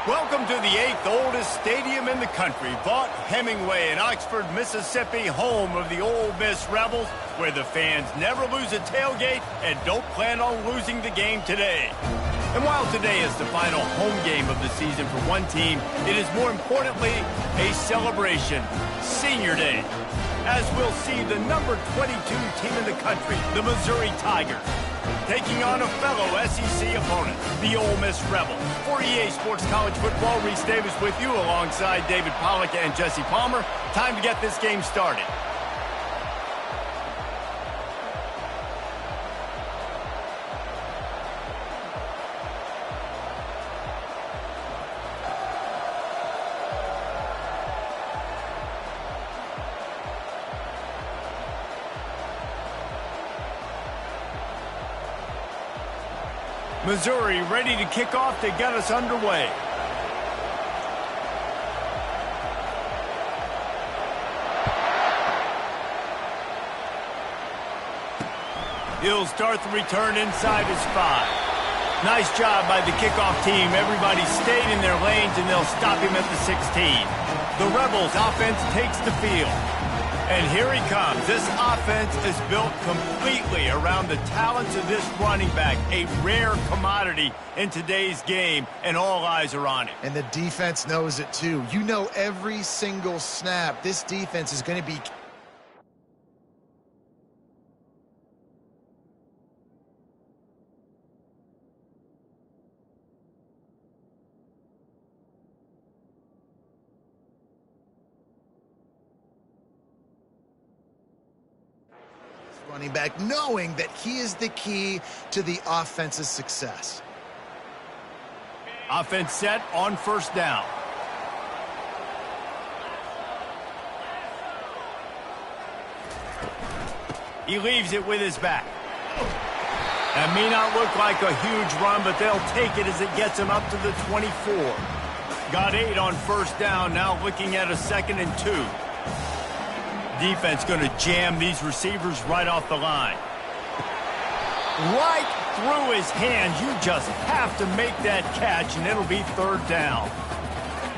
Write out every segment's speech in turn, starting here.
Welcome to the 8th oldest stadium in the country, Vaught Hemingway in Oxford, Mississippi, home of the Ole Miss Rebels, where the fans never lose a tailgate and don't plan on losing the game today. And while today is the final home game of the season for one team, it is more importantly a celebration, Senior Day, as we'll see the number 22 team in the country, the Missouri Tigers, taking on a fellow SEC opponent, the Ole Miss Rebels. For EA Sports College Football, Reese Davis with you alongside David Pollack and Jesse Palmer. Time to get this game started. Missouri ready to kick off to get us underway. He'll start the return inside his 5. Nice job by the kickoff team. Everybody stayed in their lanes, and they'll stop him at the 16. The Rebels offense takes the field. And here he comes. This offense is built completely around the talents of this running back, a rare commodity in today's game, and all eyes are on it. And the defense knows it too. You know every single snap, this defense is going to be... running back, knowing that he is the key to the offense's success. Offense set on first down. He leaves it with his back. That may not look like a huge run, but they'll take it as it gets him up to the 24. Got 8 on first down, now looking at a 2nd and 2. Defense going to jam these receivers right off the line. Right through his hands. You just have to make that catch, and it'll be 3rd down.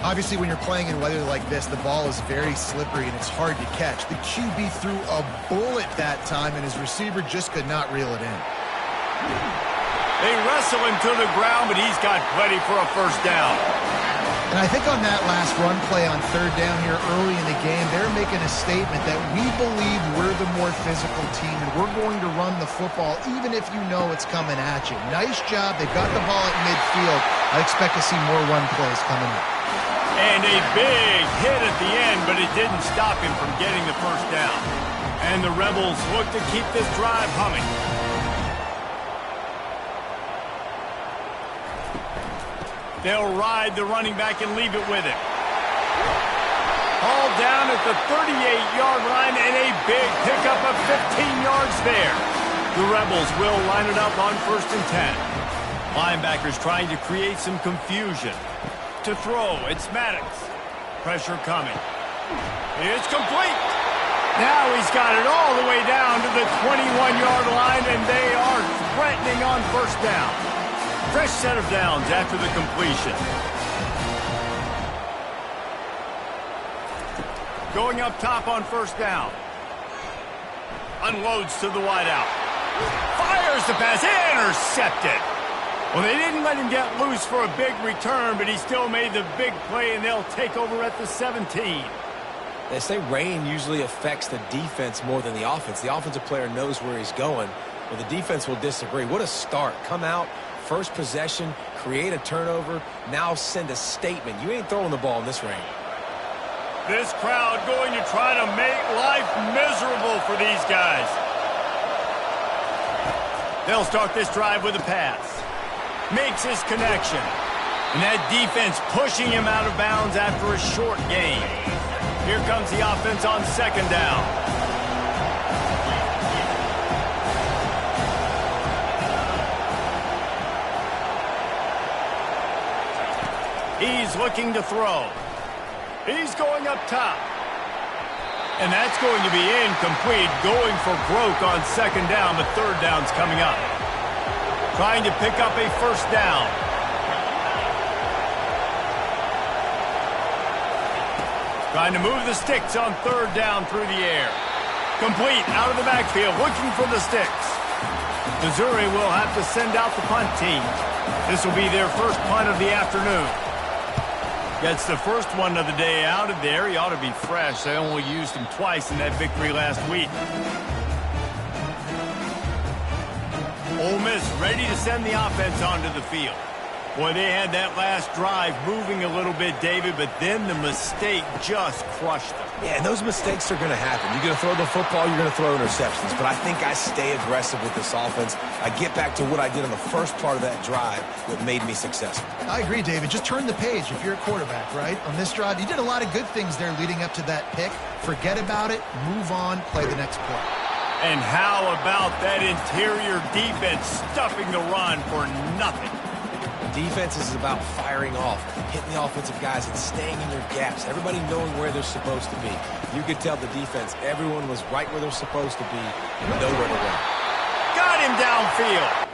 Obviously, when you're playing in weather like this, the ball is very slippery, and it's hard to catch. The QB threw a bullet that time, and his receiver just could not reel it in. They wrestle him to the ground, but he's got plenty for a 1st down. And I think on that last run play on 3rd down here early in the game, they're making a statement that we believe we're the more physical team and we're going to run the football even if you know it's coming at you. Nice job. They've got the ball at midfield. I expect to see more run plays coming up. And a big hit at the end, but it didn't stop him from getting the 1st down. And the Rebels look to keep this drive humming. They'll ride the running back and leave it with him. All down at the 38-yard line and a big pickup of 15 yards there. The Rebels will line it up on 1st and 10. Linebackers trying to create some confusion. To throw, it's Maddox. Pressure coming. It's complete. Now he's got it all the way down to the 21-yard line, and they are threatening on 1st down. Fresh set of downs after the completion. Going up top on 1st down. Unloads to the wideout. Fires the pass. Intercepted. Well, they didn't let him get loose for a big return, but he still made the big play, and they'll take over at the 17. They say rain usually affects the defense more than the offense. The offensive player knows where he's going, but the defense will disagree. What a start. Come out. First possession, create a turnover, now send a statement. You ain't throwing the ball in this rain. This crowd going to try to make life miserable for these guys. They'll start this drive with a pass. Makes his connection. And that defense pushing him out of bounds after a short gain. Here comes the offense on 2nd down. He's looking to throw. He's going up top. And that's going to be incomplete. Going for broke on 2nd down, but 3rd down's coming up. Trying to pick up a 1st down. Trying to move the sticks on third down through the air. Complete out of the backfield, looking for the sticks. Missouri will have to send out the punt team. This will be their first punt of the afternoon. Gets the first one of the day out of there. He ought to be fresh. They only used him twice in that victory last week. Ole Miss ready to send the offense onto the field. Boy, they had that last drive moving a little bit, David, but then the mistake just crushed them. Yeah, and those mistakes are going to happen. You're going to throw the football, you're going to throw interceptions. But I think I stay aggressive with this offense. I get back to what I did in the first part of that drive that made me successful. I agree, David. Just turn the page if you're a quarterback, right? On this drive, you did a lot of good things there leading up to that pick. Forget about it, move on, play the next play. And how about that interior defense stuffing the run for nothing? Defense is about firing off, hitting the offensive guys and staying in their gaps. Everybody knowing where they're supposed to be. You could tell the defense, everyone was right where they're supposed to be, nowhere to run. Got him downfield.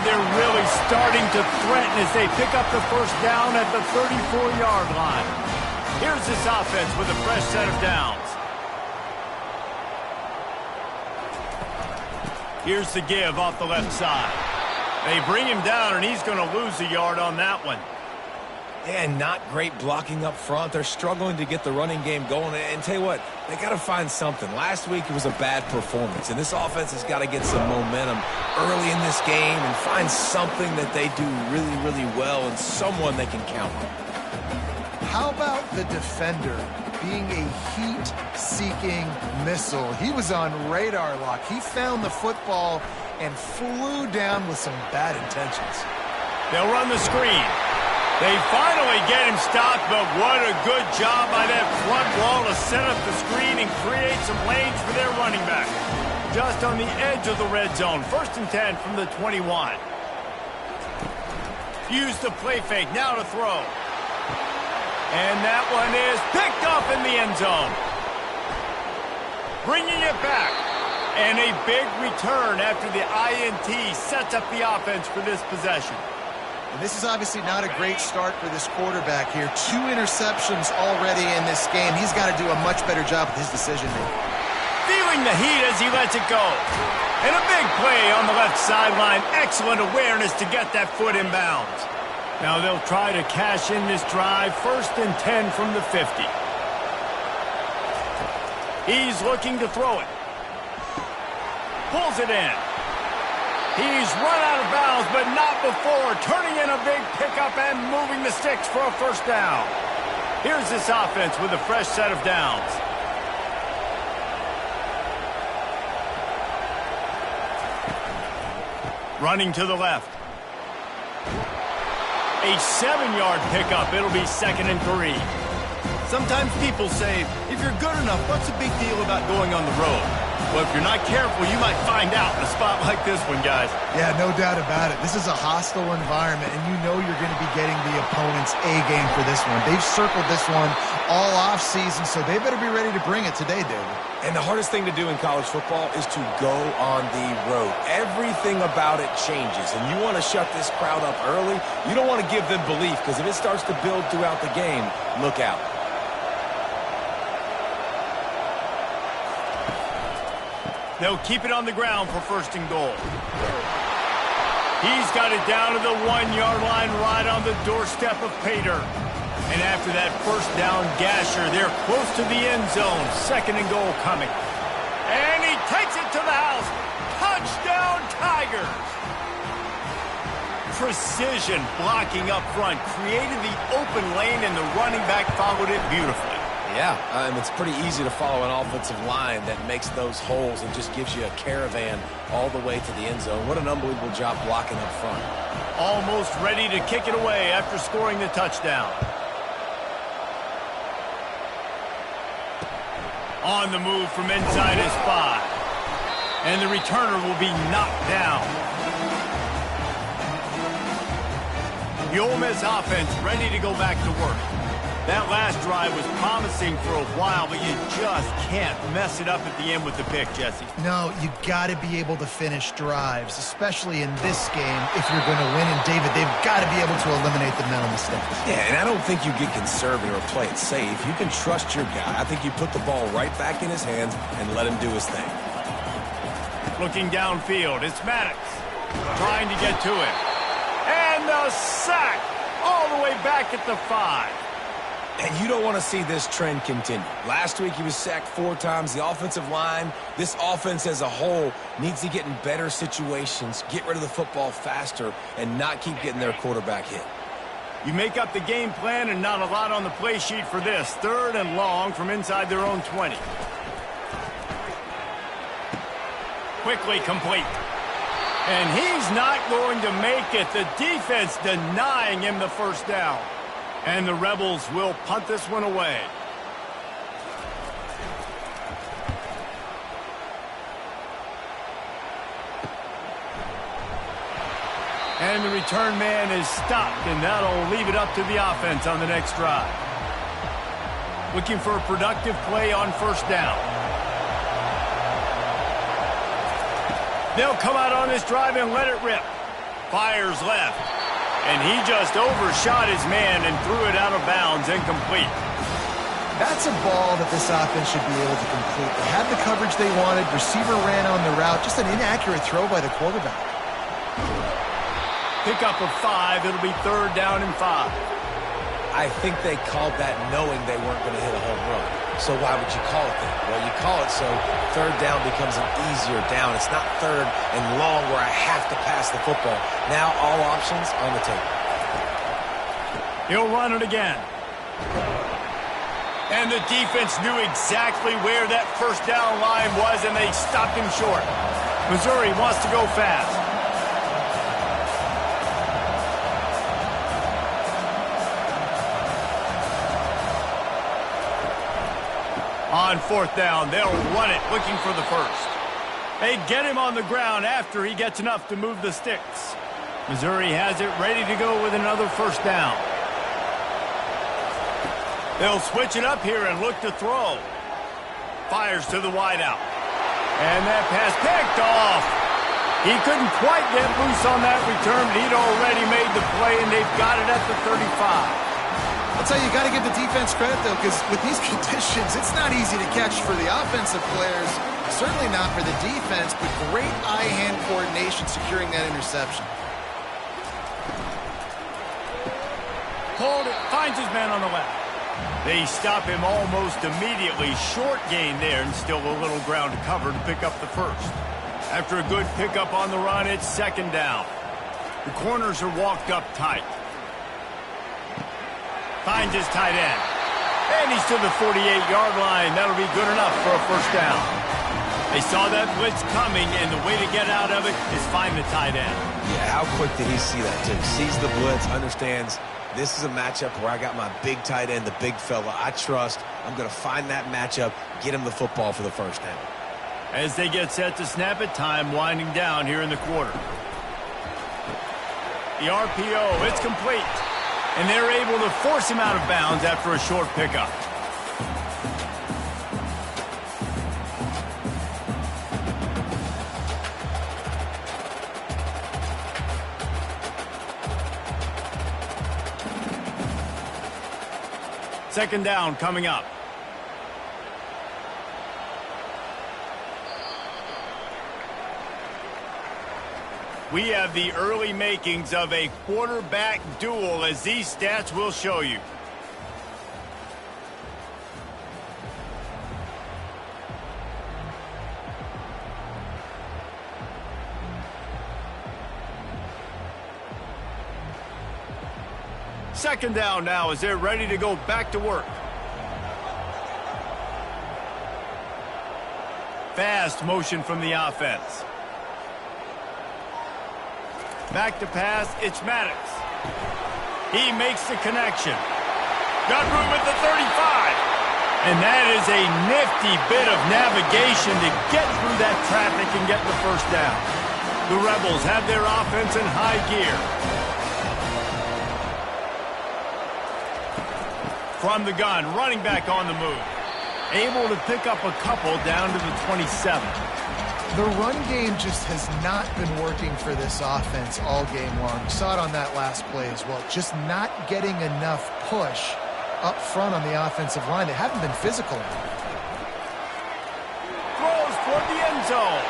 They're really starting to threaten as they pick up the first down at the 34-yard line. Here's this offense with a fresh set of downs. Here's the give off the left side. They bring him down, and he's going to lose a yard on that one. Yeah, not great blocking up front. They're struggling to get the running game going. And tell you what, they got to find something. Last week it was a bad performance, and this offense has got to get some momentum early in this game and find something that they do really, really well and someone they can count on. How about the defender being a heat-seeking missile? He was on radar lock. He found the football and flew down with some bad intentions. They'll run the screen. They finally get him stopped, but what a good job by that front wall to set up the screen and create some lanes for their running back. Just on the edge of the red zone. 1st and 10 from the 21. Use the play fake, now to throw. And that one is picked up in the end zone. Bringing it back. And a big return after the INT sets up the offense for this possession. And this is obviously not a great start for this quarterback here. 2 interceptions already in this game. He's got to do a much better job with his decision-making. Feeling the heat as he lets it go. And a big play on the left sideline. Excellent awareness to get that foot in bounds. Now they'll try to cash in this drive. 1st and 10 from the 50. He's looking to throw it. Pulls it in. He's run out of bounds, but not before turning in a big pickup and moving the sticks for a first down. Here's this offense with a fresh set of downs. Running to the left. A 7-yard pickup. It'll be 2nd and 3. Sometimes people say, if you're good enough, what's the big deal about going on the road? Well, if you're not careful, you might find out in a spot like this one, guys. Yeah, no doubt about it. This is a hostile environment, and you know you're going to be getting the opponent's A-game for this one. They've circled this one all off-season, so they better be ready to bring it today, David. And the hardest thing to do in college football is to go on the road. Everything about it changes, and you want to shut this crowd up early. You don't want to give them belief, because if it starts to build throughout the game, look out. They'll keep it on the ground for 1st and goal. He's got it down to the 1-yard line right on the doorstep of Pater. And And after that first down gasher, they're close to the end zone. 2nd and goal coming. And he takes it to the house. Touchdown, Tigers! Precision blocking up front created the open lane, and the running back followed it beautifully. Yeah, and it's pretty easy to follow an offensive line that makes those holes and just gives you a caravan all the way to the end zone. What an unbelievable job blocking up front. Almost ready to kick it away after scoring the touchdown. On the move from inside his 5. And the returner will be knocked down. The Ole Miss offense ready to go back to work. That last drive was promising for a while, but you just can't mess it up at the end with the pick, Jesse. No, you got to be able to finish drives, especially in this game if you're going to win. And, David, they've got to be able to eliminate the mental mistakes. Yeah, and I don't think you get conservative or play it safe. You can trust your guy. I think you put the ball right back in his hands and let him do his thing. Looking downfield, it's Maddox trying to get to it. And the sack all the way back at the 5. And you don't want to see this trend continue. Last week he was sacked 4 times. The offensive line, this offense as a whole, needs to get in better situations, get rid of the football faster, and not keep getting their quarterback hit. You make up the game plan and not a lot on the play sheet for this. 3rd and long from inside their own 20. Quickly complete. And he's not going to make it. The defense denying him the first down. And the Rebels will punt this one away. And the return man is stopped, and that'll leave it up to the offense on the next drive. Looking for a productive play on first down. They'll come out on this drive and let it rip. Fires left. And he just overshot his man and threw it out of bounds, incomplete. That's a ball that this offense should be able to complete. They had the coverage they wanted. Receiver ran on the route. Just an inaccurate throw by the quarterback. Pickup of 5. It'll be 3rd down and 5. I think they called that knowing they weren't going to hit a home run. So why would you call it that? Well, you call it so 3rd down becomes an easier down. It's not 3rd and long where I have to pass the football. Now all options on the table. He'll run it again. And the defense knew exactly where that first down line was, and they stopped him short. Missouri wants to go fast. On 4th down, they'll run it, looking for the first. They get him on the ground after he gets enough to move the sticks. Missouri has it ready to go with another first down. They'll switch it up here and look to throw. Fires to the wideout. And that pass picked off. He couldn't quite get loose on that return, but he'd already made the play, and they've got it at the 35. I'll tell you, you got to give the defense credit, though, because with these conditions, it's not easy to catch for the offensive players. Certainly not for the defense, but great eye-hand coordination securing that interception. Hold it, finds his man on the left. They stop him almost immediately. Short gain there, and still a little ground to cover to pick up the first. After a good pickup on the run, it's 2nd down. The corners are walked up tight. Finds his tight end. And he's to the 48-yard line. That'll be good enough for a first down. They saw that blitz coming, and the way to get out of it is find the tight end. Yeah, how quick did he see that, too? Sees the blitz, understands this is a matchup where I got my big tight end, the big fella I trust. I'm going to find that matchup, get him the football for the first down. As they get set to snap it, time winding down here in the quarter. The RPO, it's complete. And they're able to force him out of bounds after a short pickup. Second down coming up. We have the early makings of a quarterback duel, as these stats will show you. Second down now as they're ready to go back to work. Fast motion from the offense. Back to pass, it's Maddox. He makes the connection. Got room at the 35. And that is a nifty bit of navigation to get through that traffic and get the first down. The Rebels have their offense in high gear. From the gun, running back on the move. Able to pick up a couple down to the 27. The run game just has not been working for this offense all game long. You saw it on that last play as well. Just not getting enough push up front on the offensive line. They haven't been physical enough. Throws toward the end zone.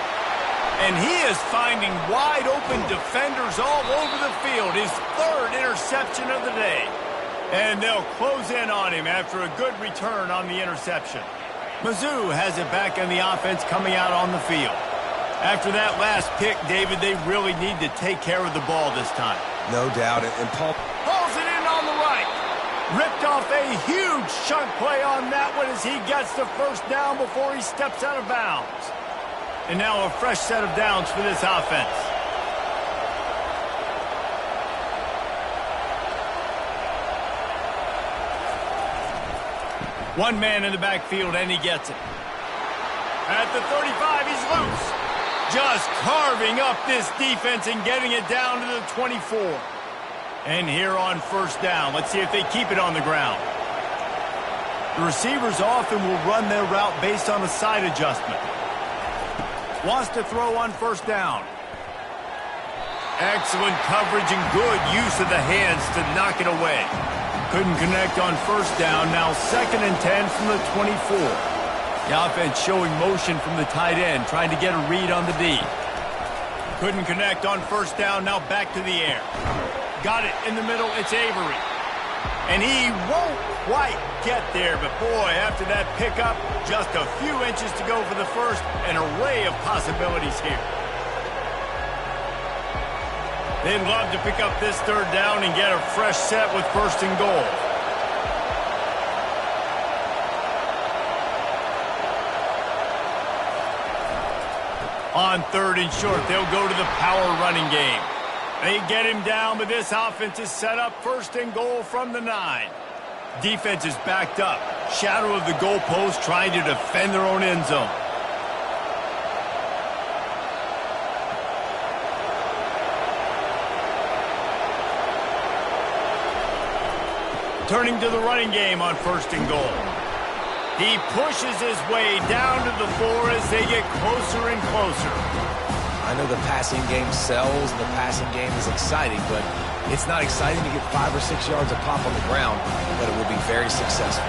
And he is finding wide open defenders all over the field. His third interception of the day. And they'll close in on him after a good return on the interception. Mizzou has it back on the offense coming out on the field. After that last pick, David, they really need to take care of the ball this time. No doubt. And Paul pulls it in on the right. Ripped off a huge chunk play on that one as he gets the first down before he steps out of bounds. And now a fresh set of downs for this offense. One man in the backfield, and he gets it. At the 35, he's loose. Just carving up this defense and getting it down to the 24. And here on first down, let's see if they keep it on the ground. The receivers often will run their route based on a side adjustment. Wants to throw on first down. Excellent coverage and good use of the hands to knock it away. Couldn't connect on first down. Now 2nd and 10 from the 24. The offense showing motion from the tight end, trying to get a read on the D. Couldn't connect on first down. Now back to the air. Got it in the middle. It's Avery. And he won't quite get there. But boy, after that pickup, just a few inches to go for the first. An array of possibilities here. They'd love to pick up this third down and get a fresh set with 1st and goal. On 3rd and short, they'll go to the power running game. They get him down, but this offense is set up 1st and goal from the 9. Defense is backed up. Shadow of the goalpost trying to defend their own end zone. Turning to the running game on 1st and goal. He pushes his way down to the 4 as they get closer and closer. I know the passing game sells and the passing game is exciting, but it's not exciting to get 5 or 6 yards a pop on the ground, but it will be very successful.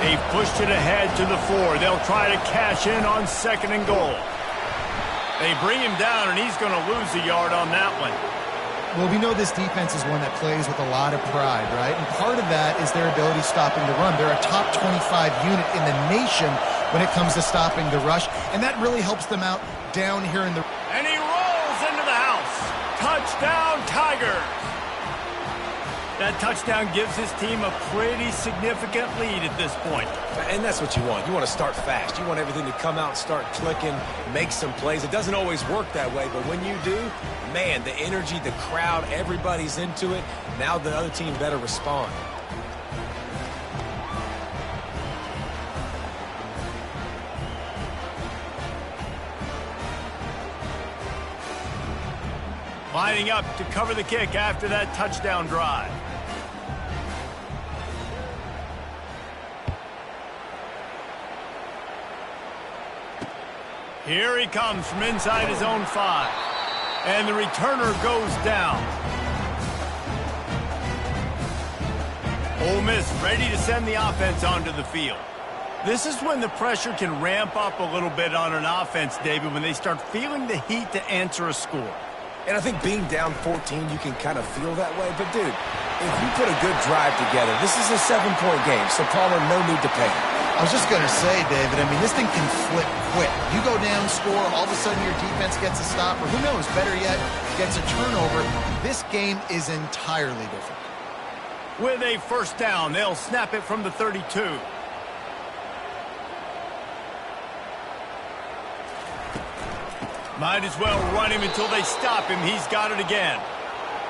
They've pushed it ahead to the 4. They'll try to cash in on 2nd and goal. They bring him down, and he's going to lose a yard on that one. Well, we know this defense is one that plays with a lot of pride, right? And part of that is their ability stopping the run. They're a top 25 unit in the nation when it comes to stopping the rush, and that really helps them out down here in the... And he rolls into the house. Touchdown, Tigers. That touchdown gives his team a pretty significant lead at this point. And that's what you want. You want to start fast. You want everything to come out, start clicking, make some plays. It doesn't always work that way, but when you do, man, the energy, the crowd, everybody's into it. Now the other team better respond. Lining up to cover the kick after that touchdown drive. Here he comes from inside his own 5. And the returner goes down. Ole Miss ready to send the offense onto the field. This is when the pressure can ramp up a little bit on an offense, David, when they start feeling the heat to answer a score. And I think being down 14, you can kind of feel that way. But, dude, if you put a good drive together, this is a 7-point game, so Palmer, no need to panic. I was just going to say, David, I mean, this thing can flip quick. You go down, score, all of a sudden your defense gets a stop, or who knows, better yet, gets a turnover. This game is entirely different. with a first down. They'll snap it from the 32. Might as well run him until they stop him. He's got it again.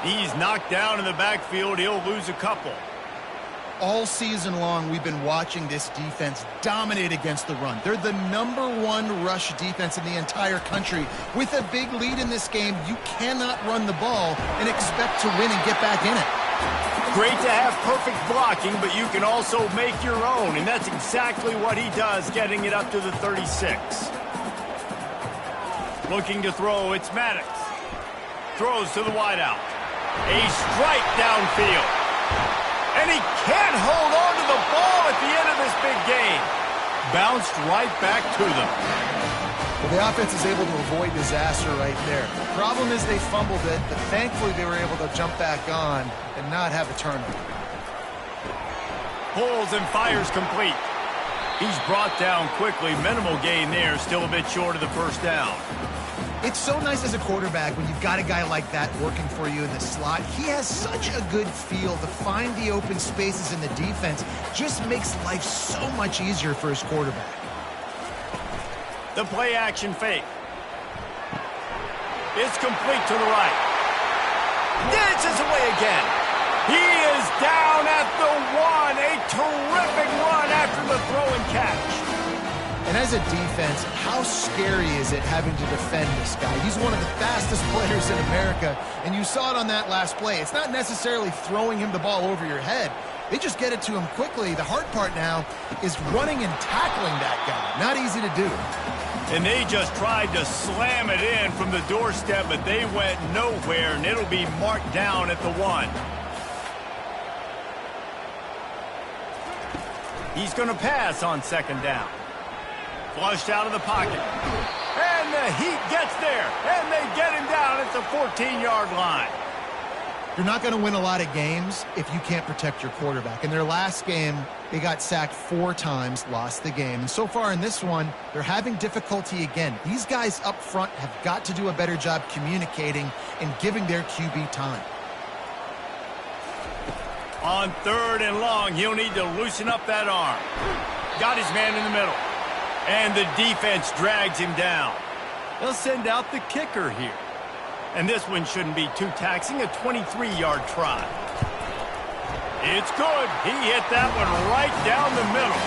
He's knocked down in the backfield. He'll lose a couple. All season long, we've been watching this defense dominate against the run. They're the #1 rush defense in the entire country. With a big lead in this game, you cannot run the ball and expect to win and get back in it. Great to have perfect blocking, but you can also make your own, and that's exactly what he does, getting it up to the 36. Looking to throw, it's Maddox. Throws to the wideout. A strike downfield. And he can't hold on to the ball at the end of this big game. Bounced right back to them. Well, the offense is able to avoid disaster right there. The problem is they fumbled it, but thankfully they were able to jump back on and not have a turnover. Pulls and fires complete. He's brought down quickly. Minimal gain there. Still a bit short of the first down. It's so nice as a quarterback when you've got a guy like that working for you in the slot. He has such a good feel to find the open spaces in the defense. Just makes life so much easier for his quarterback. The play action fake. It's complete to the right. Dances away again. He is down at the 1. A terrific run after the throw and catch. And as a defense, how scary is it having to defend this guy? He's one of the fastest players in America, and you saw it on that last play. It's not necessarily throwing him the ball over your head. They just get it to him quickly. The hard part now is running and tackling that guy. Not easy to do. And they just tried to slam it in from the doorstep, but they went nowhere, and it'll be marked down at the 1. He's going to pass on second down. Flushed out of the pocket. And the Heat gets there. And they get him down at the 14-yard line. You're not going to win a lot of games if you can't protect your quarterback. In their last game, they got sacked 4 times, lost the game. And so far in this one, they're having difficulty again. These guys up front have got to do a better job communicating and giving their QB time. On 3rd and long, he'll need to loosen up that arm. Got his man in the middle. And the defense drags him down. They'll send out the kicker here. And this one shouldn't be too taxing, a 23-yard try. It's good. He hit that one right down the middle.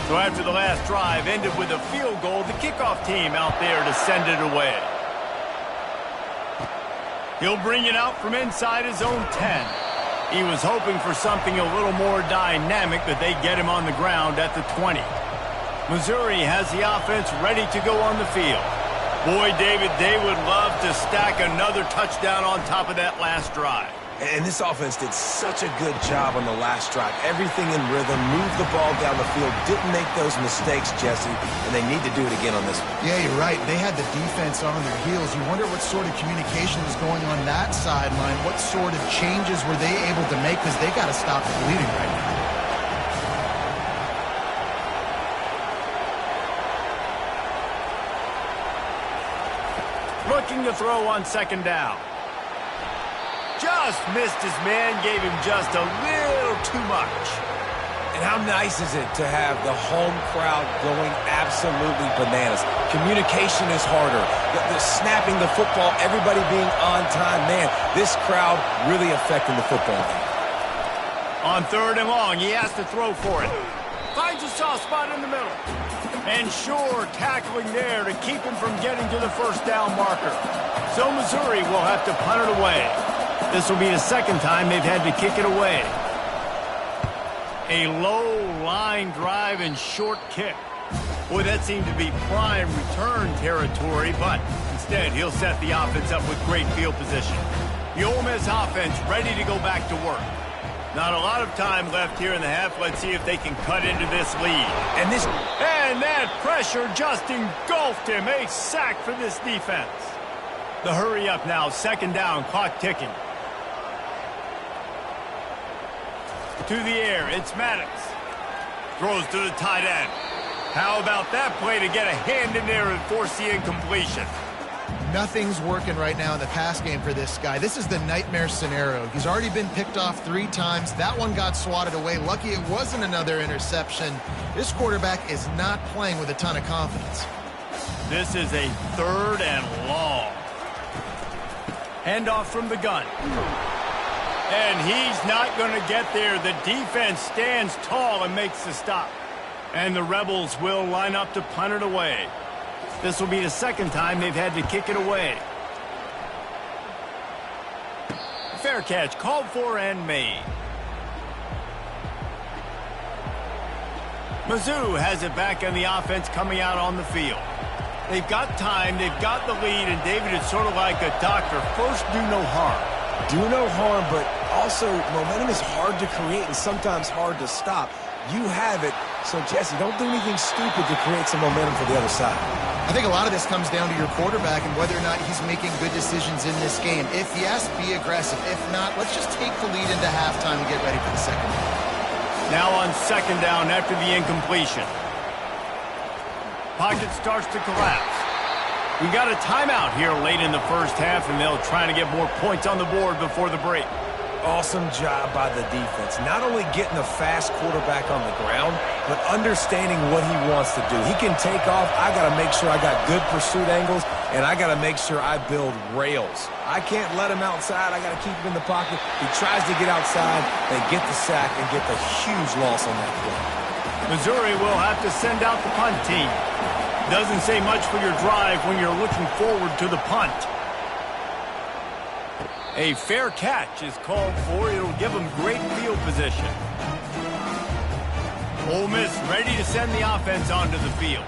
So after the last drive ended with a field goal, the kickoff team out there to send it away. He'll bring it out from inside his own 10. He was hoping for something a little more dynamic, but they get him on the ground at the 20. Missouri has the offense ready to go on the field. Boy, David, they would love to stack another touchdown on top of that last drive. And this offense did such a good job on the last drive. Everything in rhythm, moved the ball down the field, didn't make those mistakes, Jesse, and they need to do it again on this one. Yeah, you're right. They had the defense on their heels. You wonder what sort of communication was going on that sideline. What sort of changes were they able to make, because they got to stop the bleeding right now. Looking to throw on second down. Just missed his man, gave him just a little too much. And how nice is it to have the home crowd going absolutely bananas? Communication is harder. The snapping the football, everybody being on time. Man, this crowd really affecting the football game. On 3rd and long, he has to throw for it. Finds a soft spot in the middle. And sure, tackling there to keep him from getting to the first down marker. So Missouri will have to punt it away. This will be the second time they've had to kick it away. A low line drive and short kick. Boy, that seemed to be prime return territory, but instead he'll set the offense up with great field position. The Ole Miss offense ready to go back to work. Not a lot of time left here in the half. Let's see if they can cut into this lead. And that pressure just engulfed him. A sack for this defense. The hurry up now, second down, clock ticking. to the air. It's Maddox. Throws to the tight end. How about that play to get a hand in there and force the incompletion? Nothing's working right now in the pass game for this guy. This is the nightmare scenario. He's already been picked off 3 times. That one got swatted away. Lucky it wasn't another interception. This quarterback is not playing with a ton of confidence. This is a 3rd and long. Handoff from the gun. And he's not going to get there. The defense stands tall and makes the stop. And the Rebels will line up to punt it away. This will be the 2nd time they've had to kick it away. Fair catch called for and made. Mizzou has it back on the offense coming out on the field. They've got time, they've got the lead, and David, it's sort of like a doctor. First, do no harm. Do no harm, but also momentum is hard to create and sometimes hard to stop. You have it, so Jesse, don't do anything stupid to create some momentum for the other side. I think a lot of this comes down to your quarterback and whether or not he's making good decisions in this game. If yes, be aggressive. If not, let's just take the lead into halftime and get ready for the 2nd half. Now on 2nd down after the incompletion. Pocket starts to collapse. We got a timeout here late in the 1st half, and they'll try to get more points on the board before the break. Awesome job by the defense. Not only getting a fast quarterback on the ground, but understanding what he wants to do. He can take off. I got to make sure I got good pursuit angles, and I got to make sure I build rails. I can't let him outside. I got to keep him in the pocket. He tries to get outside. They get the sack and get the huge loss on that play. Missouri will have to send out the punt team. Doesn't say much for your drive when you're looking forward to the punt. A fair catch is called for. It'll give them great field position. Ole Miss ready to send the offense onto the field.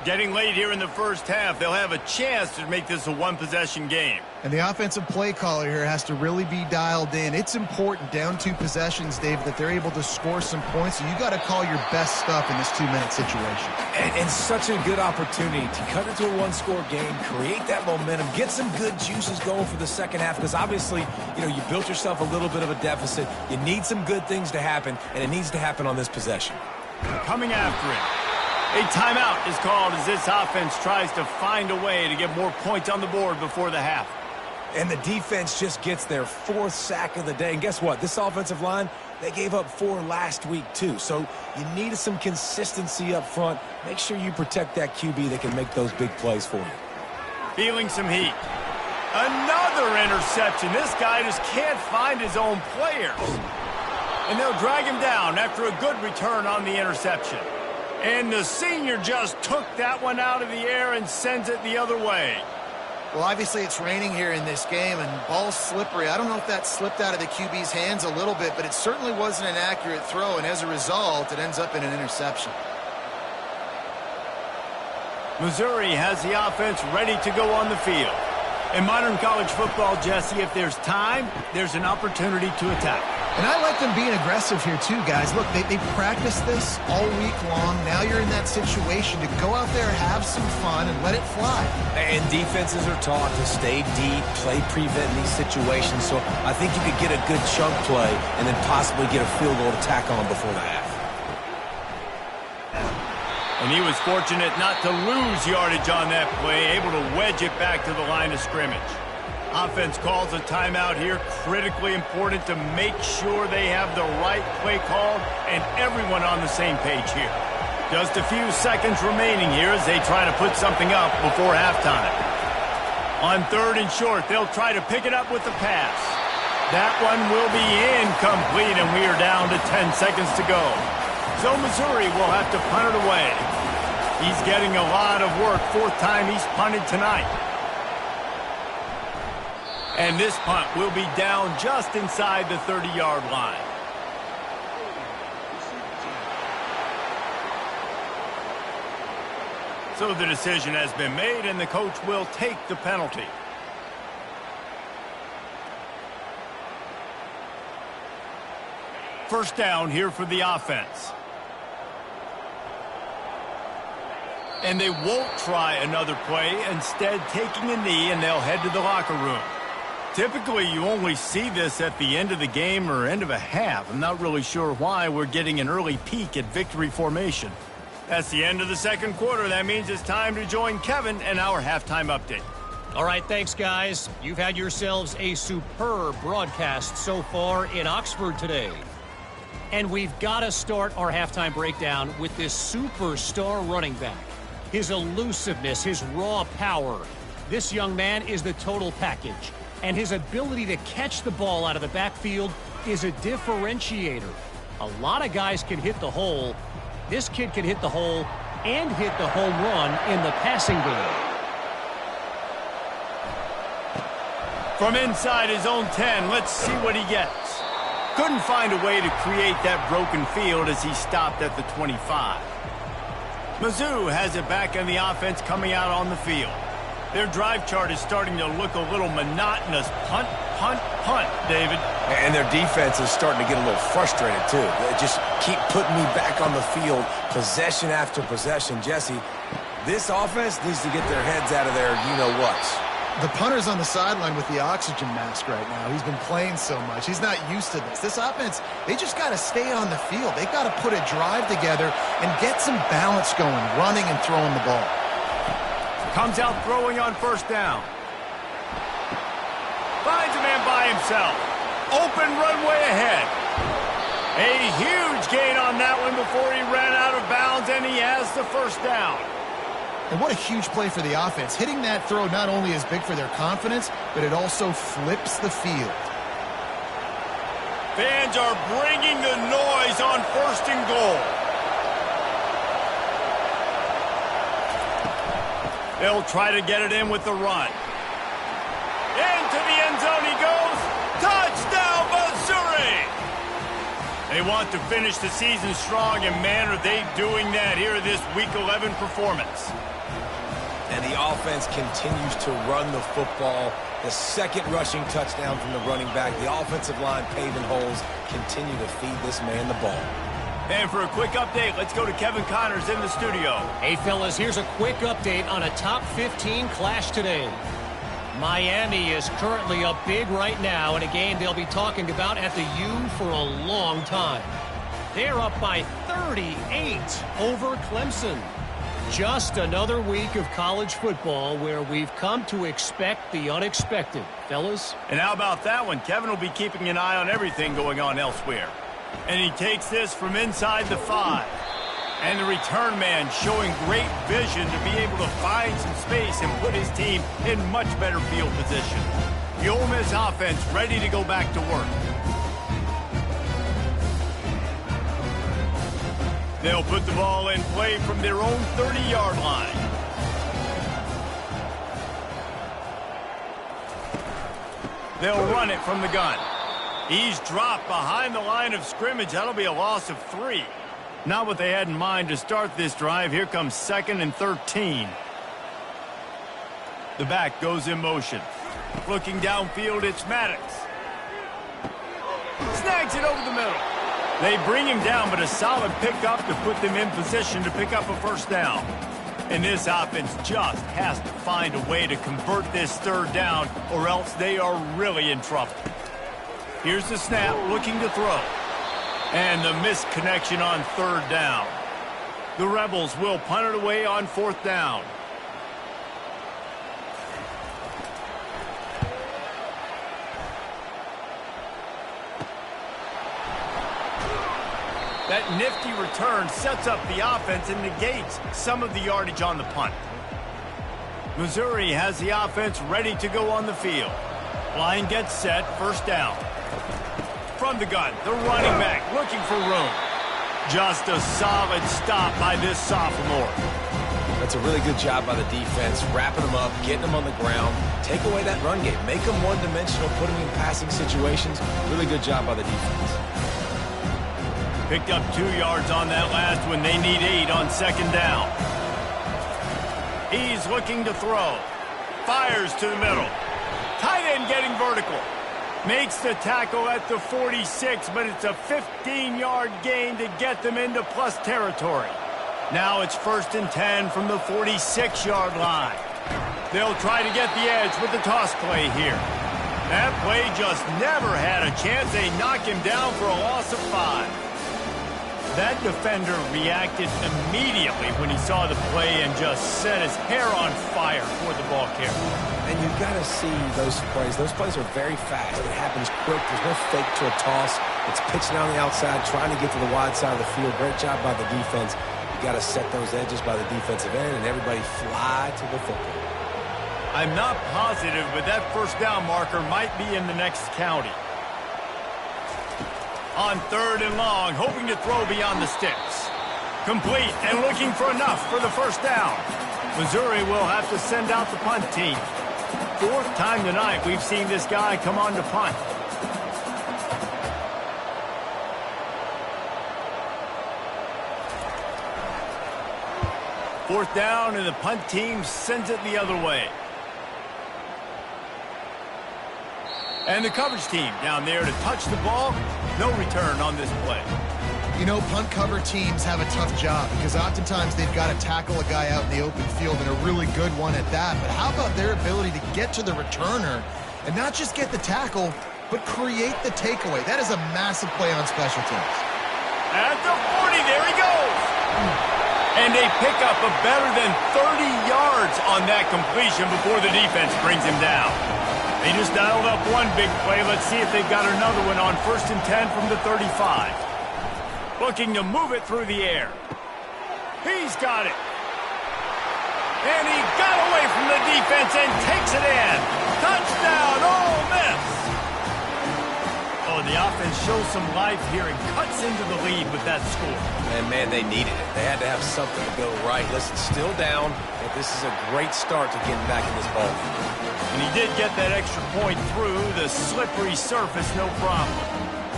Getting late here in the 1st half, they'll have a chance to make this a 1-possession game. And the offensive play caller here has to really be dialed in. It's important down 2 possessions, Dave, that they're able to score some points. So you got to call your best stuff in this 2-minute situation. And such a good opportunity to cut it to a 1-score game, create that momentum, get some good juices going for the 2nd half, because obviously, you built yourself a little bit of a deficit. You need some good things to happen, and it needs to happen on this possession. Coming after it. A timeout is called as this offense tries to find a way to get more points on the board before the half. And the defense just gets their 4th sack of the day. And guess what? This offensive line, they gave up 4 last week too. So you need some consistency up front. Make sure you protect that QB that can make those big plays for you. Feeling some heat. Another interception. This guy just can't find his own players. And they'll drag him down after a good return on the interception. And the senior just took that one out of the air and sends it the other way. Well, obviously it's raining here in this game, and ball's slippery. I don't know if that slipped out of the QB's hands a little bit, but it certainly wasn't an accurate throw, and as a result, it ends up in an interception. Missouri has the offense ready to go on the field. In modern college football, Jesse, if there's time, there's an opportunity to attack. And I like them being aggressive here too, guys. Look, they practiced this all week long. Now you're in that situation to go out there, have some fun, and let it fly. And defenses are taught to stay deep, play prevent in these situations. So I think you could get a good chunk play and then possibly get a field goal to tack on before the half. And he was fortunate not to lose yardage on that play, able to wedge it back to the line of scrimmage. Offense calls a timeout here, critically important to make sure they have the right play called and everyone on the same page here. Just a few seconds remaining here as they try to put something up before halftime. On 3rd and short, they'll try to pick it up with the pass. That one will be incomplete, and we are down to 10 seconds to go. So Missouri will have to punt it away. He's getting a lot of work, 4th time he's punted tonight. And this punt will be down just inside the 30-yard line. So the decision has been made, and the coach will take the penalty. First down here for the offense. And they won't try another play, instead taking a knee, and they'll head to the locker room. Typically, you only see this at the end of the game or end of a half. I'm not really sure why we're getting an early peek at victory formation. That's the end of the second quarter. That means it's time to join Kevin and our halftime update. All right, thanks, guys. You've had yourselves a superb broadcast so far in Oxford today. And we've got to start our halftime breakdown with this superstar running back. His elusiveness, his raw power. This young man is the total package. And his ability to catch the ball out of the backfield is a differentiator. A lot of guys can hit the hole. This kid can hit the hole and hit the home run in the passing game. From inside his own 10, let's see what he gets. Couldn't find a way to create that broken field as he stopped at the 25. Mizzou has it back on the offense coming out on the field. Their drive chart is starting to look a little monotonous. Punt, punt, punt, David. And their defense is starting to get a little frustrated, too. They just keep putting me back on the field, possession after possession. Jesse, this offense needs to get their heads out of their you-know-whats. The punter's on the sideline with the oxygen mask right now. He's been playing so much. He's not used to this. This offense, they just got to stay on the field. They've got to put a drive together and get some balance going, running and throwing the ball. Comes out throwing on first down. Finds a man by himself. Open runway ahead. A huge gain on that one before he ran out of bounds, and he has the first down. And what a huge play for the offense. Hitting that throw not only is big for their confidence, but it also flips the field. Fans are bringing the noise on first and goal. They'll try to get it in with the run. Into the end zone he goes. Touchdown, Missouri! They want to finish the season strong, and man, are they doing that here in this Week 11 performance. And the offense continues to run the football. The second rushing touchdown from the running back. The offensive line paving holes. Continue to feed this man the ball. And for a quick update, let's go to Kevin Connors in the studio. Hey, fellas, here's a quick update on a top 15 clash today. Miami is currently up big right now in a game they'll be talking about at the U for a long time. They're up by 38 over Clemson. Just another week of college football where we've come to expect the unexpected, fellas. And how about that one? Kevin will be keeping an eye on everything going on elsewhere. And he takes this from inside the 5. And the return man showing great vision to be able to find some space and put his team in much better field position. The Ole Miss offense ready to go back to work. They'll put the ball in play from their own 30-yard line. They'll run it from the gun. He's dropped behind the line of scrimmage. That'll be a loss of 3. Not what they had in mind to start this drive. Here comes 2nd and 13. The back goes in motion. Looking downfield, it's Maddox. Snags it over the middle. They bring him down, but a solid pickup to put them in position to pick up a first down. And this offense just has to find a way to convert this third down, or else they are really in trouble. Here's the snap, looking to throw. And the missed connection on third down. The Rebels will punt it away on fourth down. That nifty return sets up the offense and negates some of the yardage on the punt. Missouri has the offense ready to go on the field. Line gets set, first down. From the gun, the running back looking for room. Just a solid stop by this sophomore. That's a really good job by the defense, wrapping them up, getting them on the ground. Take away that run game. Make them one-dimensional, put them in passing situations. Really good job by the defense. Picked up 2 yards on that last one. They need 8 on second down. He's looking to throw. Fires to the middle. Tight end getting vertical. Makes the tackle at the 46, but it's a 15-yard gain to get them into plus territory. Now it's 1st and 10 from the 46-yard line. They'll try to get the edge with the toss play here. That play just never had a chance. They knock him down for a loss of 5. That defender reacted immediately when he saw the play and just set his hair on fire toward the ball carrier. And you've got to see those plays. Those plays are very fast. It happens quick. There's no fake to a toss. It's pitching on the outside, trying to get to the wide side of the field. Great job by the defense. You got to set those edges by the defensive end, and everybody fly to the football. I'm not positive, but that first down marker might be in the next county. On 3rd and long, hoping to throw beyond the sticks. Complete and looking for enough for the first down. Missouri will have to send out the punt team. 4th time tonight we've seen this guy come on to punt. Fourth down, and the punt team sends it the other way. And the coverage team down there to touch the ball. No return on this play. You know, punt cover teams have a tough job because oftentimes they've got to tackle a guy out in the open field, and a really good one at that. But how about their ability to get to the returner and not just get the tackle, but create the takeaway? That is a massive play on special teams. At the 40, there he goes. And they pick up a better than 30 yards on that completion before the defense brings him down. They just dialed up one big play. Let's see if they've got another one on 1st and 10 from the 35. Looking to move it through the air. He's got it. And he got away from the defense and takes it in. Touchdown, Ole Miss. Oh, the offense shows some life here and cuts into the lead with that score. And, man, they needed it. They had to have something to go right. Listen, still down, but this is a great start to getting back in this ball game. And he did get that extra point through the slippery surface, no problem.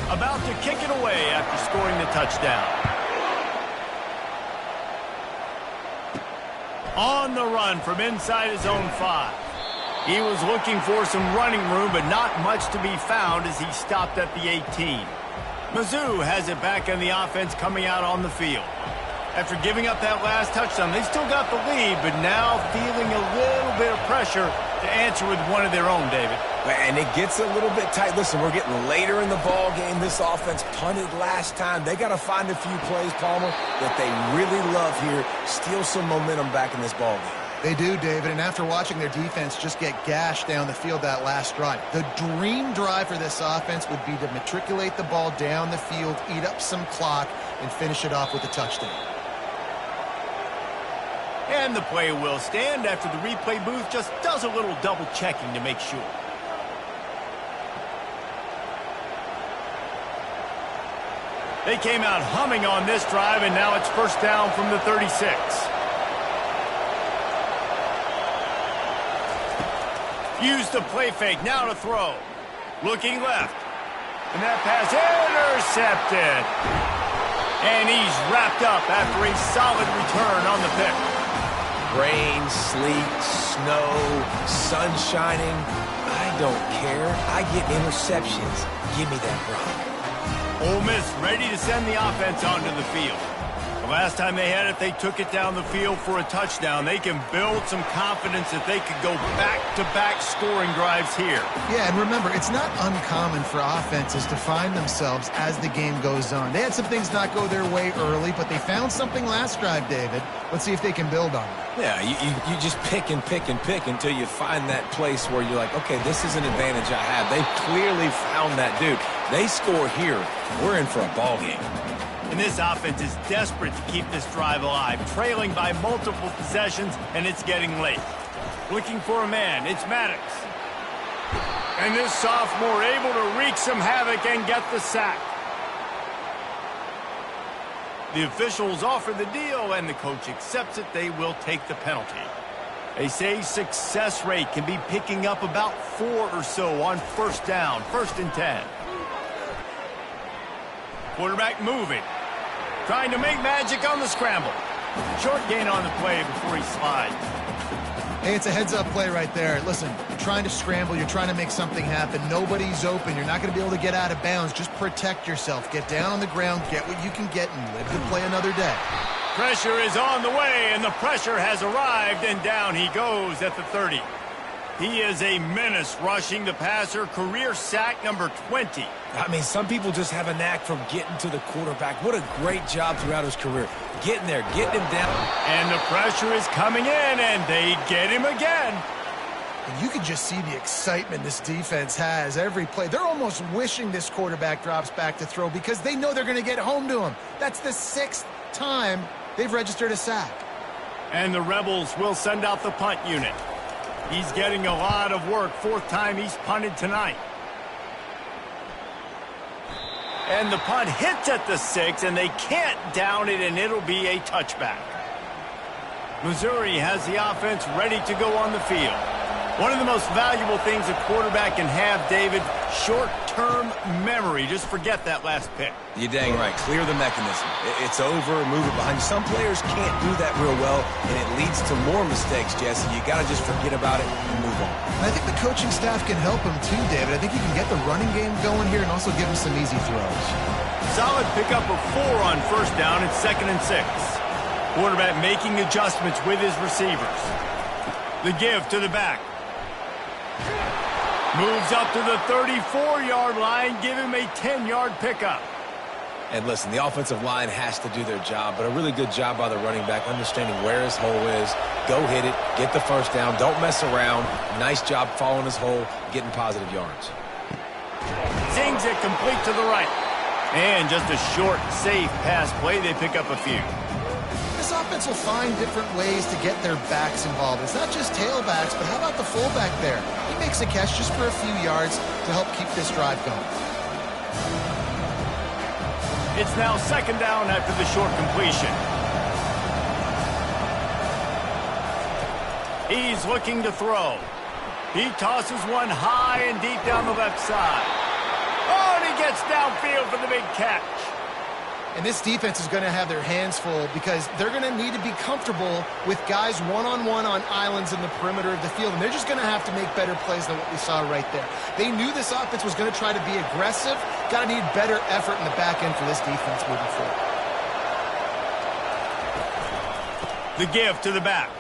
About to kick it away after scoring the touchdown. On the run from inside his own 5. He was looking for some running room, but not much to be found as he stopped at the 18. Mizzou has it back on the offense coming out on the field. After giving up that last touchdown, they still got the lead, but now feeling a little bit of pressure to answer with one of their own, David. And it gets a little bit tight. Listen, we're getting later in the ball game. This offense punted last time. They got to find a few plays, Palmer, that they really love here. Steal some momentum back in this ball game. They do, David, and after watching their defense just get gashed down the field that last drive, the dream drive for this offense would be to matriculate the ball down the field, eat up some clock, and finish it off with a touchdown. And the play will stand after the replay booth just does a little double checking to make sure. They came out humming on this drive, and now it's first down from the 36. Use the play fake, now to throw. Looking left. And that pass intercepted. And he's wrapped up after a solid return on the pick. Rain, sleet, snow, sun shining. I don't care. I get interceptions. Give me that rock. Ole Miss ready to send the offense onto the field. The last time they had it, they took it down the field for a touchdown. They can build some confidence that they could go back-to-back scoring drives here. Yeah, and remember, it's not uncommon for offenses to find themselves as the game goes on. They had some things not go their way early, but they found something last drive, David. Let's see if they can build on it. Yeah, you just pick and pick and pick until you find that place where you're like, okay, this is an advantage I have. They clearly found that dude. They score here. We're in for a ball game. And this offense is desperate to keep this drive alive, trailing by multiple possessions, and it's getting late. Looking for a man, it's Maddox. And this sophomore able to wreak some havoc and get the sack. The officials offer the deal, and the coach accepts it. They will take the penalty. They say success rate can be picking up about 4 or so on first down, 1st and 10. Quarterback moving. Trying to make magic on the scramble. Short gain on the play before he slides. Hey, it's a heads-up play right there. Listen, you're trying to scramble. You're trying to make something happen. Nobody's open. You're not going to be able to get out of bounds. Just protect yourself. Get down on the ground. Get what you can get and live to play another day. Pressure is on the way, and the pressure has arrived, and down he goes at the 30. He is a menace rushing the passer, career sack number 20. I mean, some people just have a knack for getting to the quarterback. What a great job throughout his career. Getting there, getting him down. And the pressure is coming in, and they get him again. And you can just see the excitement this defense has every play. They're almost wishing this quarterback drops back to throw because they know they're going to get home to him. That's the 6th time they've registered a sack. And the Rebels will send out the punt unit. He's getting a lot of work. 4th time he's punted tonight. And the punt hits at the 6, and they can't down it, and it'll be a touchback. Missouri has the offense ready to go on the field. One of the most valuable things a quarterback can have, David, short-term memory. Just forget that last pick. You're dang right. Clear the mechanism. It's over, move it behind you. Some players can't do that real well, and it leads to more mistakes, Jesse. You got to just forget about it and move on. And I think the coaching staff can help him too, David. I think he can get the running game going here and also give him some easy throws. Solid pickup of 4 on 1st down and 2nd and 6. Quarterback making adjustments with his receivers. The give to the back. Moves up to the 34-yard line, give him a 10-yard pickup. And listen, the offensive line has to do their job, but a really good job by the running back, understanding where his hole is. Go hit it, get the 1st down, don't mess around. Nice job following his hole, getting positive yards. Zings it complete to the right. And just a short, safe pass play, they pick up a few. This offense will find different ways to get their backs involved. It's not just tailbacks, but how about the fullback there? He makes a catch just for a few yards to help keep this drive going. It's now 2nd down after the short completion. He's looking to throw. He tosses one high and deep down the left side. Oh, and he gets downfield for the big catch. And this defense is going to have their hands full because they're going to need to be comfortable with guys one-on-one on islands in the perimeter of the field. And they're just going to have to make better plays than what we saw right there. They knew this offense was going to try to be aggressive. Got to need better effort in the back end for this defense moving forward. The give to the back.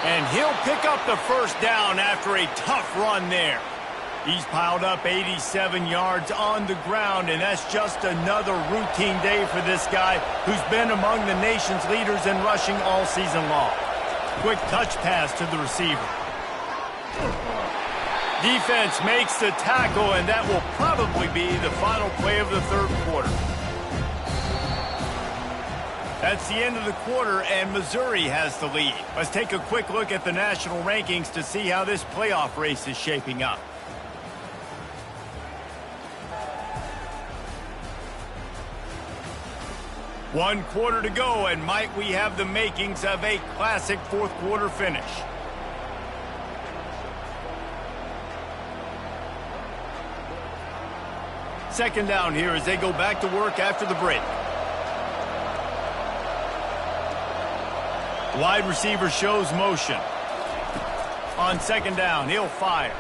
And he'll pick up the 1st down after a tough run there. He's piled up 87 yards on the ground, and that's just another routine day for this guy who's been among the nation's leaders in rushing all season long. Quick touch pass to the receiver. Defense makes the tackle, and that will probably be the final play of the 3rd quarter. That's the end of the quarter, and Missouri has the lead. Let's take a quick look at the national rankings to see how this playoff race is shaping up. One quarter to go, and might we have the makings of a classic 4th quarter finish. Second down here as they go back to work after the break. Wide receiver shows motion. On 2nd down, he'll fire.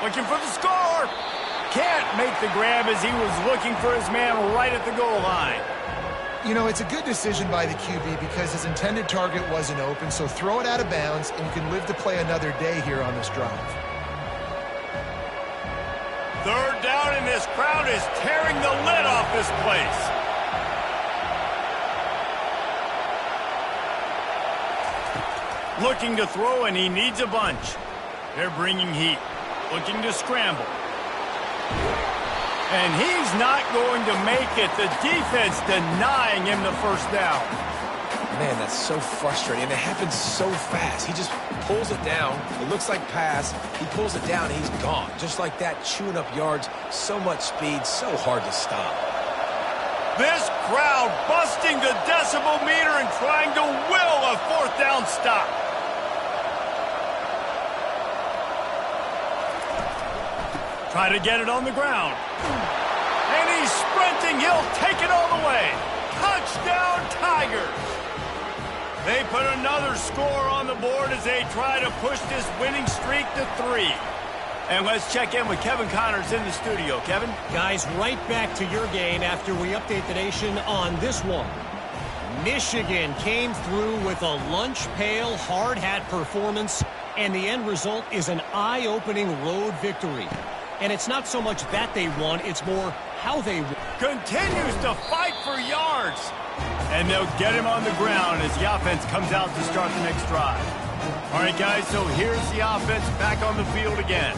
Looking for the score. Can't make the grab as he was looking for his man right at the goal line. You know, it's a good decision by the QB because his intended target wasn't open, so throw it out of bounds, and you can live to play another day here on this drive. 3rd down, and this crowd is tearing the lid off this place. Looking to throw, and he needs a bunch. They're bringing heat. Looking to scramble. And he's not going to make it. The defense denying him the 1st down. Man, that's so frustrating. And it happens so fast. He just pulls it down. It looks like pass. He pulls it down, and he's gone. Just like that, chewing up yards. So much speed, so hard to stop. This crowd busting the decibel meter and trying to will a 4th down stop. Try to get it on the ground. And he's sprinting. He'll take it all the way. Touchdown, Tigers. They put another score on the board as they try to push this winning streak to 3. And let's check in with Kevin Connors in the studio. Kevin? Guys, right back to your game after we update the nation on this one. Michigan came through with a lunch pail hard hat performance And the end result is an eye-opening road victory. And it's not so much that they won, it's more how they won. Continues to fight for yards. And they'll get him on the ground as the offense comes out to start the next drive. All right, guys, so here's the offense back on the field again.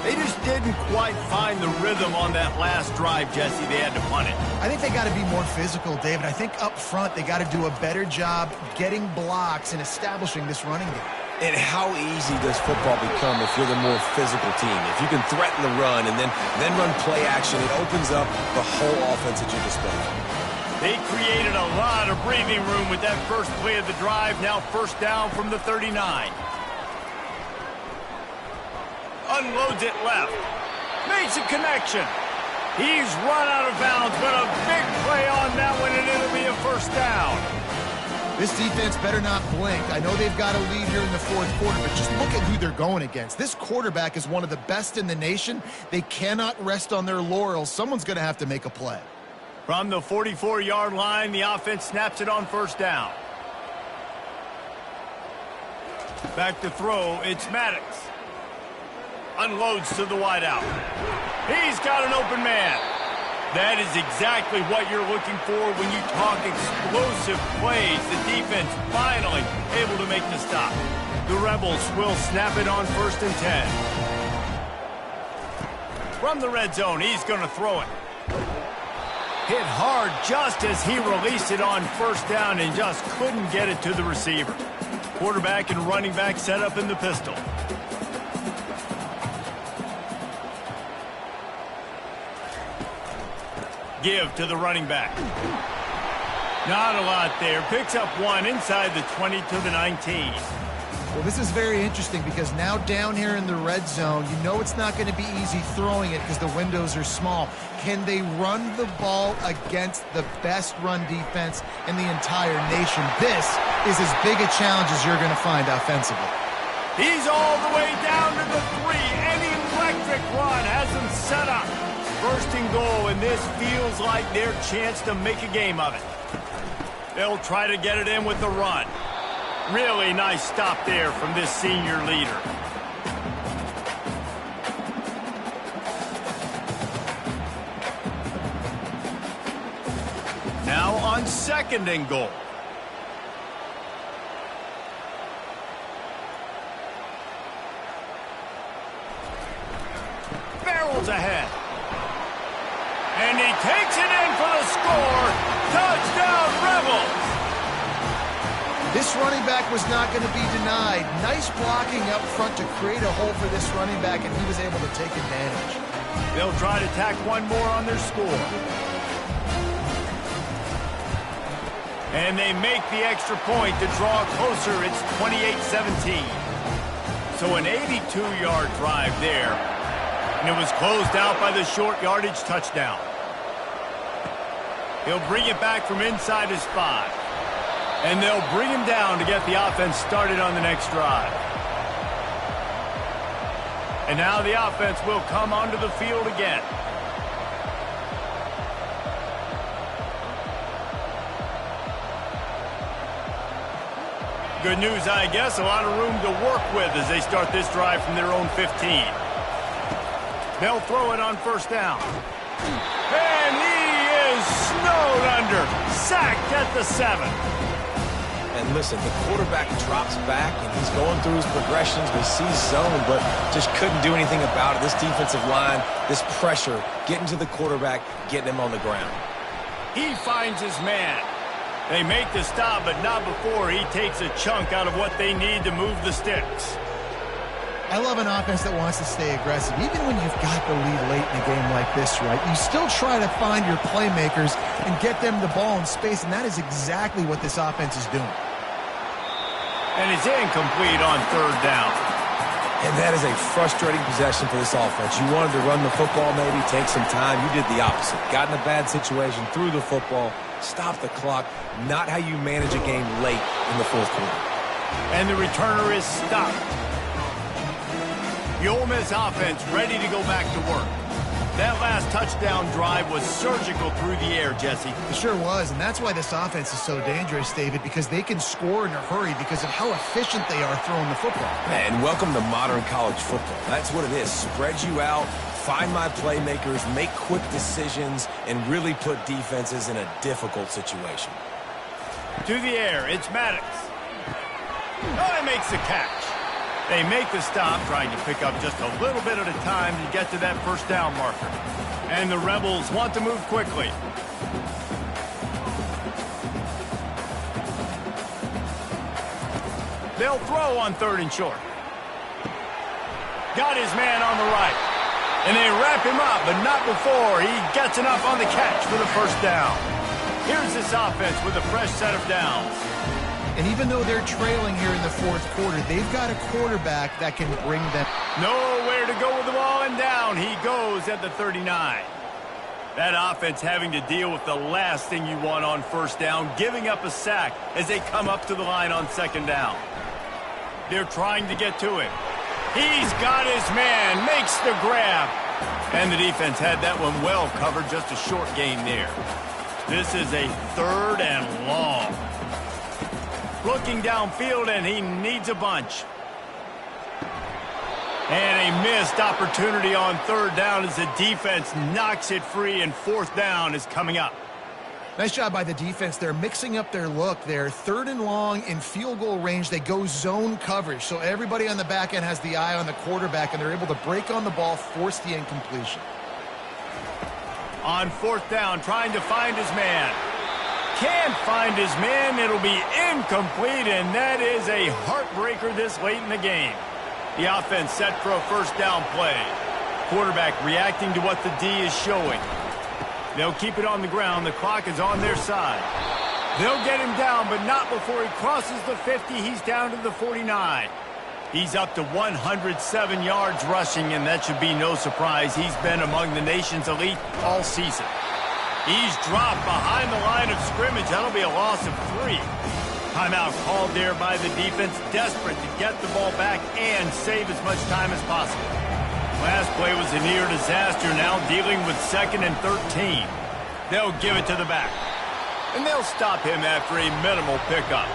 They just didn't quite find the rhythm on that last drive, Jesse. They had to punt it. I think they got to be more physical, David. I think up front they got to do a better job getting blocks and establishing this running game. And how easy does football become if you're the more physical team? If you can threaten the run and then run play action, it opens up the whole offense at your disposal. They created a lot of breathing room with that first play of the drive. Now first down from the 39. Unloads it left. Makes a connection. He's run out of bounds, but a big play on that one, and it'll be a first down. This defense better not blink. I know they've got a lead here in the fourth quarter, but just look at who they're going against. This quarterback is one of the best in the nation. They cannot rest on their laurels. Someone's going to have to make a play. From the 44-yard line, the offense snaps it on first down. Back to throw, it's Maddox. Unloads to the wideout. He's got an open man. That is exactly what you're looking for when you talk explosive plays. The defense finally able to make the stop. The Rebels will snap it on first and 10. From the red zone, he's going to throw it. Hit hard just as he released it on first down and just couldn't get it to the receiver. Quarterback and running back set up in the pistol. Give to the running back. Not a lot there. Picks up one inside the 20 to the 19. Well, this is very interesting because now down here in the red zone, you know it's not going to be easy throwing it because the windows are small. Can they run the ball against the best run defense in the entire nation? This is as big a challenge as you're going to find offensively. He's all the way down to the 3. An electric run has him set up. First and goal, and this feels like their chance to make a game of it. They'll try to get it in with the run. Really nice stop there from this senior leader. Now on second and goal. Barrels ahead. And he takes it in for the score. Touchdown, Rebels! This running back was not going to be denied. Nice blocking up front to create a hole for this running back, and he was able to take advantage. They'll try to tack one more on their score. And they make the extra point to draw closer. It's 28-17. So an 82-yard drive there. And it was closed out by the short yardage touchdown. He'll bring it back from inside his 5. And they'll bring him down to get the offense started on the next drive. And now the offense will come onto the field again. Good news, I guess. A lot of room to work with as they start this drive from their own 15. They'll throw it on first down. And he is snowed under. Sacked at the 7. And listen, the quarterback drops back, and he's going through his progressions. We see zone, but just couldn't do anything about it. This defensive line, this pressure, getting to the quarterback, getting him on the ground. He finds his man. They make the stop, but not before he takes a chunk out of what they need to move the sticks. I love an offense that wants to stay aggressive. Even when you've got the lead late in a game like this, right, you still try to find your playmakers and get them the ball in space, and that is exactly what this offense is doing. And it's incomplete on third down. And that is a frustrating possession for this offense. You wanted to run the football, maybe take some time. You did the opposite. Got in a bad situation, threw the football, stopped the clock. Not how you manage a game late in the fourth quarter. And the returner is stopped. The Ole Miss offense ready to go back to work. That last touchdown drive was surgical through the air, Jesse. It sure was, and that's why this offense is so dangerous, David, because they can score in a hurry because of how efficient they are throwing the football. And welcome to modern college football. That's what it is. Spread you out, find my playmakers, make quick decisions, and really put defenses in a difficult situation. To the air, it's Maddox. Oh, he makes the catch. They make the stop, trying to pick up just a little bit at a time to get to that first down marker. And the Rebels want to move quickly. They'll throw on 3rd and short. Got his man on the right. And they wrap him up, but not before he gets enough on the catch for the first down. Here's this offense with a fresh set of downs. And even though they're trailing here in the 4th quarter, they've got a quarterback that can bring them. Nowhere to go with the ball, and down he goes at the 39. That offense having to deal with the last thing you want on first down, giving up a sack as they come up to the line on 2nd down. They're trying to get to him. He's got his man, makes the grab. And the defense had that one well covered, just a short gain there. This is a 3rd and long. Looking downfield, and he needs a bunch. And a missed opportunity on 3rd down as the defense knocks it free, and 4th down is coming up. Nice job by the defense. They're mixing up their look. They're 3rd and long in field goal range. They go zone coverage, so everybody on the back end has the eye on the quarterback, and they're able to break on the ball, force the incompletion. On 4th down, trying to find his man. Can't find his man. It'll be incomplete, and that is a heartbreaker this late in the game. The offense set for a first down play. Quarterback reacting to what the D is showing. They'll keep it on the ground. The clock is on their side. They'll get him down, but not before he crosses the 50. He's down to the 49. He's up to 107 yards rushing, and that should be no surprise. He's been among the nation's elite all season. He's dropped behind the line of scrimmage. That'll be a loss of 3. Timeout called there by the defense, desperate to get the ball back and save as much time as possible. Last play was a near disaster, now dealing with 2nd and 13. They'll give it to the back. And they'll stop him after a minimal pickup.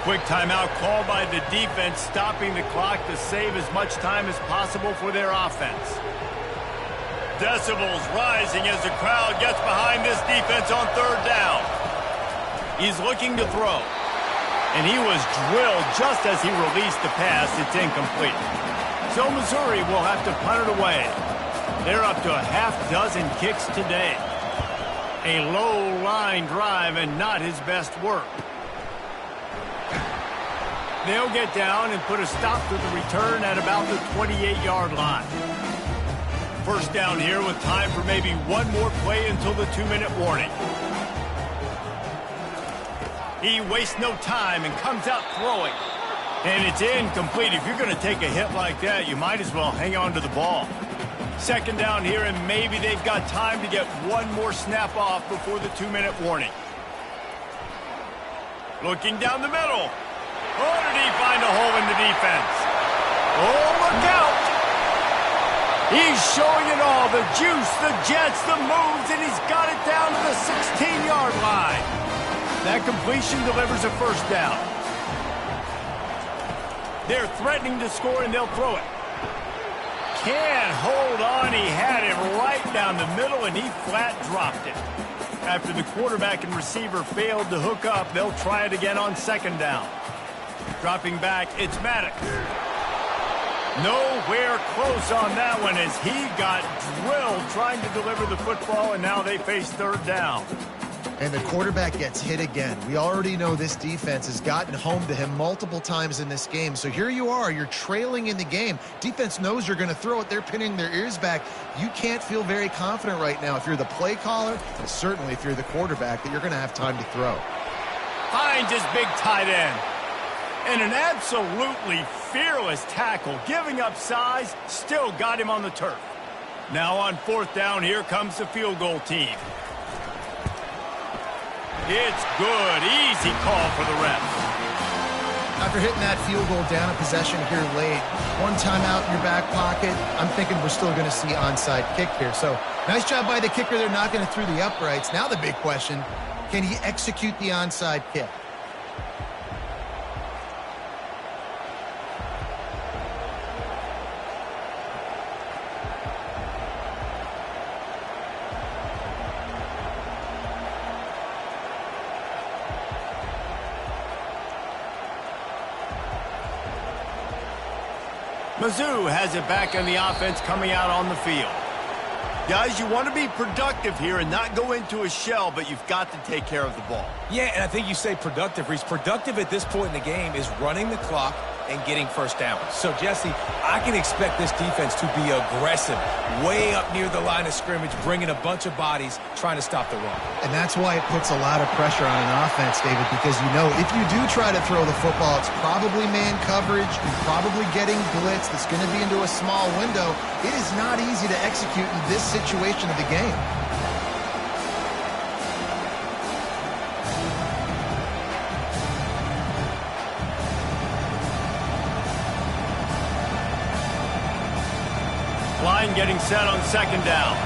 Quick timeout called by the defense, stopping the clock to save as much time as possible for their offense. Decibels rising as the crowd gets behind this defense on 3rd down. He's looking to throw. And he was drilled just as he released the pass. It's incomplete. So Missouri will have to punt it away. They're up to a half-dozen kicks today. A low-line drive and not his best work. They'll get down and put a stop to the return at about the 28-yard line. First down here with time for maybe one more play until the 2-minute warning. He wastes no time and comes out throwing. And it's incomplete. If you're going to take a hit like that, you might as well hang on to the ball. 2nd down here, and maybe they've got time to get one more snap off before the 2-minute warning. Looking down the middle. Oh, did he find a hole in the defense? Oh, look out! He's showing it all, the juice, the jets, the moves, and he's got it down to the 16-yard line. That completion delivers a first down. They're threatening to score, and they'll throw it. Can't hold on. He had it right down the middle, and he flat dropped it. After the quarterback and receiver failed to hook up, they'll try it again on 2nd down. Dropping back, it's Maddox. Nowhere close on that one as he got drilled trying to deliver the football, and now they face 3rd down. And the quarterback gets hit again. We already know this defense has gotten home to him multiple times in this game. So here you are, you're trailing in the game. Defense knows you're going to throw it. They're pinning their ears back. You can't feel very confident right now if you're the play caller, and certainly if you're the quarterback, that you're going to have time to throw. Finds his big tight end. And an absolutely fearless tackle, giving up size, still got him on the turf. Now on 4th down, here comes the field goal team. It's good. Easy call for the ref. After hitting that field goal down a possession here late, one timeout in your back pocket, I'm thinking we're still going to see onside kick here. So nice job by the kicker. They're knocking it through the uprights. Now the big question, can he execute the onside kick? Mizzou has it back on the offense coming out on the field. Guys, you want to be productive here and not go into a shell, but you've got to take care of the ball. Yeah, and I think you say productive, Reese. Productive at this point in the game is running the clock and getting first downs. So, Jesse, I can expect this defense to be aggressive, way up near the line of scrimmage, bringing a bunch of bodies, trying to stop the run. And that's why it puts a lot of pressure on an offense, David, because you know if you do try to throw the football, it's probably man coverage, you're probably getting blitz that's going to be into a small window. It is not easy to execute in this situation of the game. Line getting set on second down.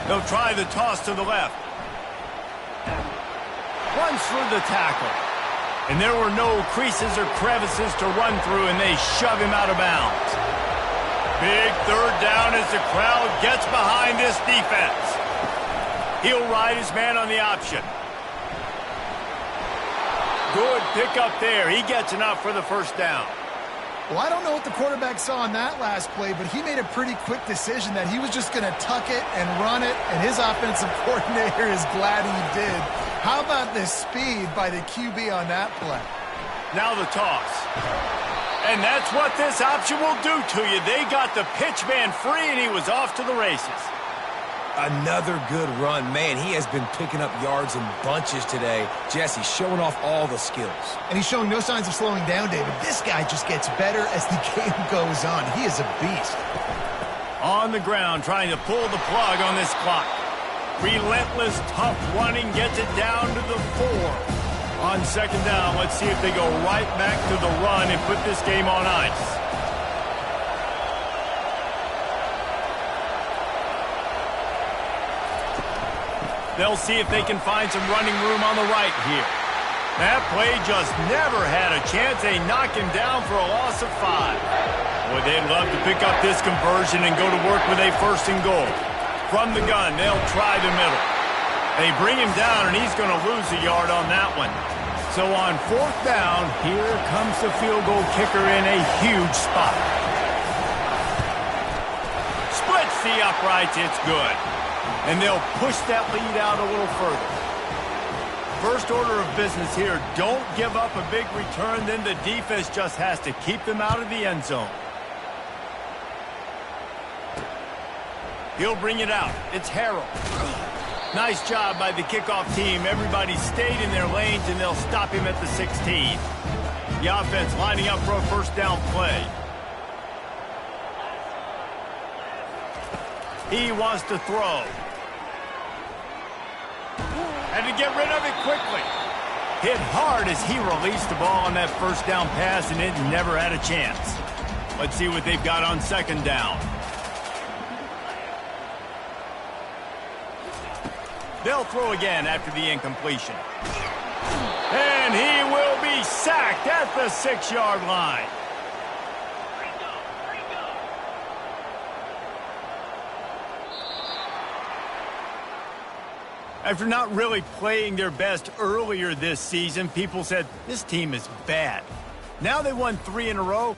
They'll try the toss to the left. Runs through the tackle. And there were no creases or crevices to run through, and they shove him out of bounds. Big third down as the crowd gets behind this defense. He'll ride his man on the option. Good pickup there. He gets enough for the first down. Well, I don't know what the quarterback saw in that last play, but he made a pretty quick decision that he was just going to tuck it and run it, and his offensive coordinator is glad he did. How about the speed by the QB on that play? Now the toss. And that's what this option will do to you. They got the pitch man free, and he was off to the races. Another good run. Man, he has been picking up yards in bunches today. Jesse showing off all the skills. And he's showing no signs of slowing down, David. This guy just gets better as the game goes on. He is a beast. On the ground, trying to pull the plug on this clock. Relentless, tough running gets it down to the 4. On second down, let's see if they go right back to the run and put this game on ice. They'll see if they can find some running room on the right here. That play just never had a chance. They knock him down for a loss of 5. Boy, they'd love to pick up this conversion and go to work with a first and goal. From the gun, they'll try the middle. They bring him down, and he's going to lose a yard on that one. So on fourth down, here comes the field goal kicker in a huge spot. Splits the uprights. It's good. And they'll push that lead out a little further. First order of business here, don't give up a big return, then the defense just has to keep them out of the end zone. He'll bring it out. It's Harrell. Nice job by the kickoff team. Everybody stayed in their lanes, and they'll stop him at the 16. The offense lining up for a first down play. He wants to throw. And to get rid of it quickly. Hit hard as he released the ball on that first down pass, and it never had a chance. Let's see what they've got on second down. They'll throw again after the incompletion. And he will be sacked at the 6-yard line. After not really playing their best earlier this season, people said, this team is bad. Now they won 3 in a row.